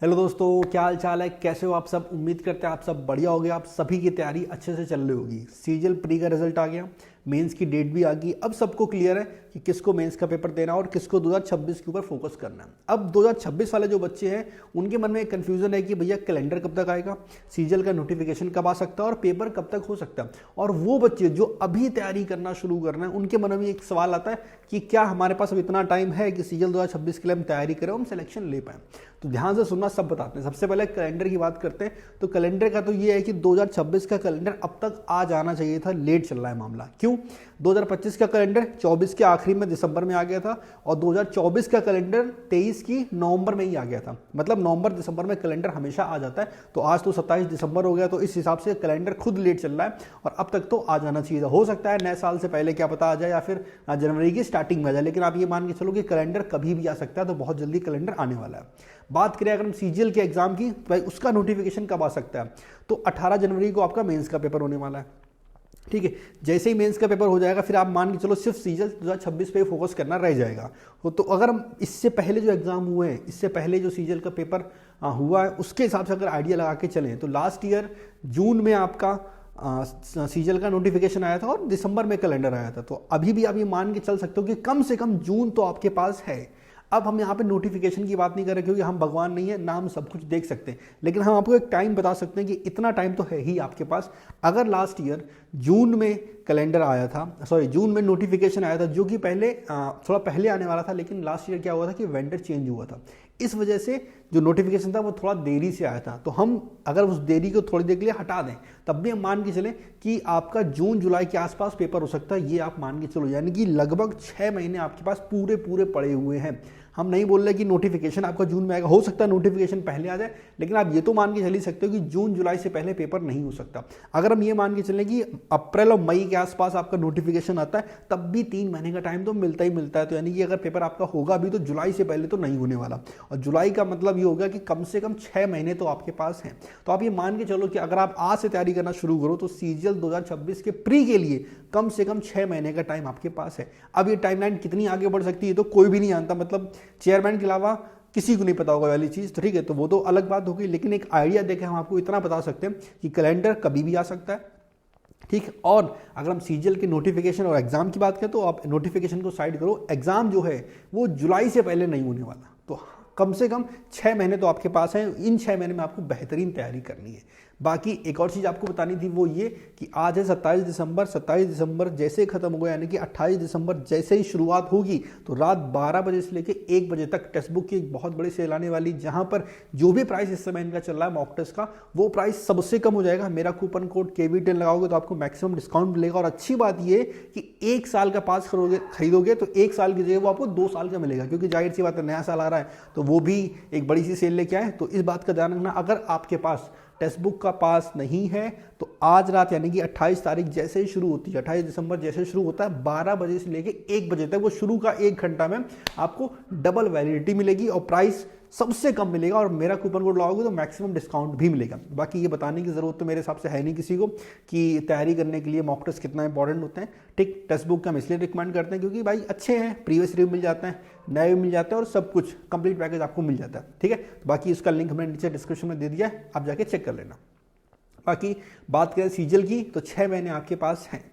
Hello दोस्तों, क्या हाल चाल है? कैसे हो आप सब? उम्मीद करते हैं आप सब बढ़िया होगे। आप सभी की तैयारी अच्छे से चल रही होगी। सीजीएल प्री का रिजल्ट आ गया, मेंस की डेट भी आ गई। अब सबको क्लियर है कि किसको मेंस का पेपर देना और किसको 2026 के ऊपर फोकस करना है। अब 2026 वाले जो बच्चे हैं उनके मन में एक कन्फ्यूजन है कि भैया कैलेंडर कब तक आएगा, सीजीएल का नोटिफिकेशन कब आ सकता है और पेपर कब तक हो सकता है। और वो बच्चे जो अभी तैयारी करना शुरू करना है उनके मन में एक सवाल आता है कि क्या हमारे पास अब इतना टाइम है कि सीजीएल 2026 के लिए हम तैयारी करें, हम सिलेक्शन ले पाएं। तो ध्यान से सुनना, सब बताते हैं। सबसे पहले कैलेंडर की बात करते हैं। तो कैलेंडर का तो ये है कि 2026 का कैलेंडर अब तक आ जाना चाहिए था, लेट चल रहा है मामला। क्यों? 2025 का कैलेंडर 24 के आखिरी में दिसंबर में आ गया था और 2024 का कैलेंडर 23 की नवंबर में ही आ गया था। मतलब नवंबर दिसंबर में कैलेंडर हमेशा आ जाता है। तो आज तो 27 दिसंबर हो गया, तो इस हिसाब से कैलेंडर खुद लेट चल रहा है और अब तक तो आ जाना चाहिए था। हो सकता है नए साल से पहले क्या पता आ जाए या फिर जनवरी की स्टार्टिंग में आ जाए, लेकिन आप ये मान के चलो कि कैलेंडर कभी भी आ सकता है। तो बहुत जल्दी कैलेंडर आने वाला है। बात करें अगर हम सीजीएल के एग्जाम की, तो भाई उसका नोटिफिकेशन कब आ सकता है? तो 18 जनवरी को आपका मेंस का पेपर होने वाला है। ठीक है, जैसे ही मेंस का पेपर हो जाएगा फिर आप मान के चलो सिर्फ सीजीएल 2026 पे फोकस करना रह जाएगा। तो अगर हम इससे पहले जो एग्जाम हुए हैं, इससे पहले जो सीजीएल का पेपर हुआ है, उसके हिसाब से अगर आइडिया लगा के चलें तो लास्ट ईयर जून में आपका सीजीएल का नोटिफिकेशन आया था और दिसंबर में कैलेंडर आया था। तो अभी भी आप ये मान के चल सकते हो कि कम से कम जून तो आपके पास है। अब हम यहाँ पे नोटिफिकेशन की बात नहीं कर रहे क्योंकि हम भगवान नहीं है ना, हम सब कुछ देख सकते हैं, लेकिन हम आपको एक टाइम बता सकते हैं कि इतना टाइम तो है ही आपके पास। अगर लास्ट ईयर जून में कैलेंडर आया था, सॉरी जून में नोटिफिकेशन आया था, जो कि पहले थोड़ा पहले आने वाला था, लेकिन लास्ट ईयर क्या हुआ था कि वेंडर चेंज हुआ था। इस वजह से जो नोटिफिकेशन था वो थोड़ा देरी से आया था। तो हम अगर उस देरी को थोड़ी देर के लिए हटा दें तब भी हम मान के चलें कि आपका जून जुलाई के आसपास पेपर हो सकता है। ये आप मान के चलो, यानी कि लगभग 6 महीने आपके पास पूरे पूरे पड़े हुए हैं। हम नहीं बोल रहे कि नोटिफिकेशन आपका जून में आएगा, हो सकता है नोटिफिकेशन पहले आ जाए, लेकिन आप ये तो मान के चल ही सकते हो कि जून जुलाई से पहले पेपर नहीं हो सकता। अगर हम ये मान के चलें कि अप्रैल और मई के आसपास आपका नोटिफिकेशन आता है, तब भी 3 महीने का टाइम तो मिलता ही मिलता है। तो यानी कि अगर पेपर आपका होगा भी तो जुलाई से पहले तो नहीं होने वाला। और जुलाई का मतलब ये होगा कि कम से कम 6 महीने तो आपके पास हैं। तो आप ये मान के चलो कि अगर आप आज से तैयारी करना शुरू करो तो सीजीएल 2026 के प्री के लिए कम से कम 6 महीने का टाइम आपके पास है। अब ये टाइमलाइन कितनी आगे बढ़ सकती है तो कोई भी नहीं जानता, मतलब चेयरमैन के अलावा किसी को नहीं पता होगा वाली चीज़। तो ठीक है, तो वो तो अलग बात होगी, लेकिन एक आइडिया देके हम आपको इतना बता सकते हैं कि कैलेंडर कभी भी आ सकता है। ठीक है, और अगर हम सीजीएल के नोटिफिकेशन और एग्जाम की बात करें तो आप नोटिफिकेशन को साइड करो, एग्जाम जो है वो जुलाई से पहले नहीं होने वाला। तो कम से कम 6 महीने तो आपके पास हैं। इन 6 महीने में आपको बेहतरीन तैयारी करनी है। बाकी एक और चीज़ आपको बतानी थी, वो ये कि आज है 27 दिसंबर। 27 दिसंबर जैसे खत्म हो गया, यानी कि 28 दिसंबर जैसे ही शुरुआत होगी तो रात 12 बजे से लेकर 1 बजे तक टेक्स्ट बुक की एक बहुत बड़ी सेल आने वाली, जहां पर जो भी प्राइस इस समय इनका चल रहा है मॉक टेस्ट का, वो प्राइस सबसे कम हो जाएगा। मेरा कूपन कोड KV10 लगाओगे तो आपको मैक्सिमम डिस्काउंट मिलेगा। और अच्छी बात ये कि 1 साल का पास खरीदोगे तो 1 साल की जगह वो आपको 2 साल का मिलेगा, क्योंकि जाहिर सी बात है नया साल आ रहा है तो वो भी एक बड़ी सी सेल लेके आए। तो इस बात का ध्यान रखना, अगर आपके पास टेक्स्ट बुक का पास नहीं है तो आज रात यानी कि 28 तारीख जैसे ही शुरू होती है, 28 दिसंबर जैसे शुरू होता है, 12 बजे से लेके 1 बजे तक, वो शुरू का 1 घंटा में आपको डबल वैलिडिटी मिलेगी और प्राइस सबसे कम मिलेगा। और मेरा कूपन कोड लगाओगे तो मैक्सिमम डिस्काउंट भी मिलेगा। बाकी ये बताने की जरूरत तो मेरे हिसाब से है नहीं किसी को कि तैयारी करने के लिए मॉक टेस्ट कितना इंपॉर्टेंट होते हैं। ठीक, टेक्स्ट बुक का हम इसलिए रिकमेंड करते हैं क्योंकि भाई अच्छे हैं, प्रीवियस रिव्यू मिल जाते हैं, नए भी मिल जाते हैं और सब कुछ कंप्लीट पैकेज आपको मिल जाता है। ठीक है, तो बाकी इसका लिंक हमने नीचे डिस्क्रिप्शन में दे दिया है, आप जाके चेक कर लेना। बाकी बात करें सीजीएल की तो 6 महीने आपके पास हैं।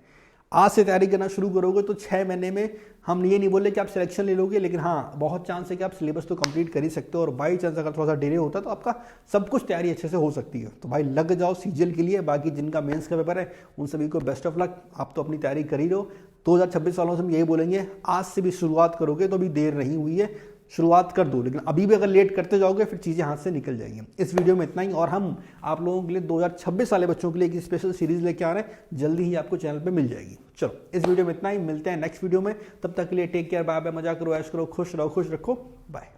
आज से तैयारी करना शुरू करोगे तो 6 महीने में हम ये नहीं बोल रहे कि आप सिलेक्शन ले लोगे, लेकिन हाँ बहुत चांस है कि आप सिलेबस तो कंप्लीट कर ही सकते हो। और बाई चांस अगर थोड़ा सा डिले होता है तो आपका सब कुछ तैयारी अच्छे से हो सकती है। तो भाई लग जाओ सीजीएल के लिए। बाकी जिनका मेंस का पेपर है उन सभी को बेस्ट ऑफ लक। आप तो अपनी तैयारी कर ही रहो। 2026 वालों से हम यही बोलेंगे, आज से भी शुरुआत करोगे तो अभी देर नहीं हुई है, शुरुआत कर दो। लेकिन अभी भी अगर लेट करते जाओगे फिर चीज़ें हाथ से निकल जाएंगी। इस वीडियो में इतना ही, और हम आप लोगों के लिए 2026 वाले बच्चों के लिए एक स्पेशल सीरीज लेके आ रहे हैं, जल्दी ही आपको चैनल पे मिल जाएगी। चलो इस वीडियो में इतना ही, मिलते हैं नेक्स्ट वीडियो में। तब तक के लिए टेक केयर, बाय बाय, मजा करो, ऐश करो, खुश रहो, खुश रखो, बाय।